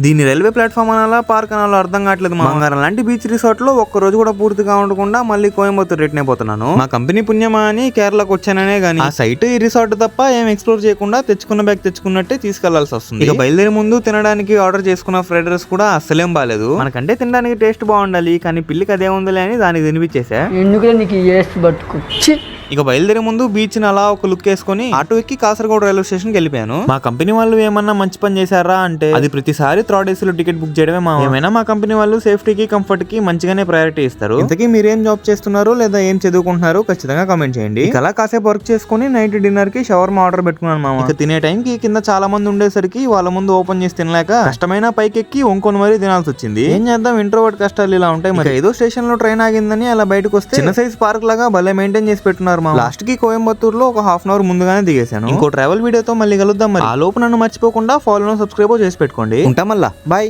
దీని railway platform అనాలా park అనాలో అర్థం కావట్లేదు. బంగారం లాంటి బీచ్ రిసార్ట్ లో ఒక్క రోజు కూడా పూర్తిగా ఉండకుండా మళ్ళీ కోయంబత్తూర్ రిటర్న్ అయిపోతున్నాను. మా కంపెనీ పుణ్యమా అని కేరళకు వచ్చాననే గానీ ఆ సైట్ ఈ రిసార్ట్ తప్ప ఏం ఎక్స్ప్లోర్ చేయకుండా తెచ్చుకున్న బ్యాగ్ తెచ్చుకున్నట్టే తీసుకెళ్లాల్సి వస్తుంది. ఇక బయలుదేరే ముందు తినడానికి ఆర్డర్ చేసుకున్న ఫ్రైడ్ రైస్ కూడా అస్సలేం బాలేదు. మనకంటే తినడానికి టేస్ట్ బాగుండాలి కానీ పిల్లికి అదే ఉందిలే అని దానికి తినిపించేసా. ఇక బయలుదేరే ముందు బీచ్ ని అలా ఒక లుక్ వేసుకుని ఆటో ఎక్కి కాసరగోడ రైల్వే స్టేషన్ కి వెళ్ళిపోయాను. మా కంపెనీ వాళ్ళు ఏమన్నా మంచి పని చేశారా అంటే అది ప్రతిసారి థర్డ్ ఏసీలో టికెట్ బుక్ చేయడమే. ఏమైనా మా కంపెనీ వాళ్ళు సేఫ్టీకి కంఫర్ట్ కి మంచిగానే ప్రయారిటీ ఇస్తారు. ఇంతకీ మీరేం జాబ్ చేస్తున్నారు లేదా ఏం చదువుకుంటున్నారు ఖచ్చితంగా కామెంట్ చేయండి. అలా కాసేపు వర్క్ చేసుకుని నైట్ డిన్నర్ కి షవర్మా ఆర్డర్ పెట్టుకున్నాను మామ. ఇక తినే టైం కి కింద చాలా మంది ఉండేసరికి వాళ్ళ ముందు ఓపెన్ చేసి తినలేక కష్టమైన పైకి ఎక్కి వంకొని మరీ తినాల్సి వచ్చింది. ఏం చేద్దాం, ఇంట్రోవర్ట్ కష్టాలు ఇలా ఉంటాయి. మరి ఏదో స్టేషన్ లో ట్రైన్ ఆగిందని అలా బయటకు వస్తే చిన్న సైజ్ పార్క్ లాగా భలే మెయింటైన్ చేసి పెట్టున్నారు. లాస్ట్ కి కోయంబత్తూర్ లో ఒక హాఫ్ అన్ అవర్ ముందుగానే దిగేశాను. ఇంకో ట్రావెల్ వీడియోతో మళ్ళీ కలుద్దాం. మరి ఆ లోపు నన్ను మర్చిపోకుండా ఫాలో సబ్స్క్రైబ్ చేసి పెట్టుకోండి. ఉంటాం మళ్ళా, బాయ్.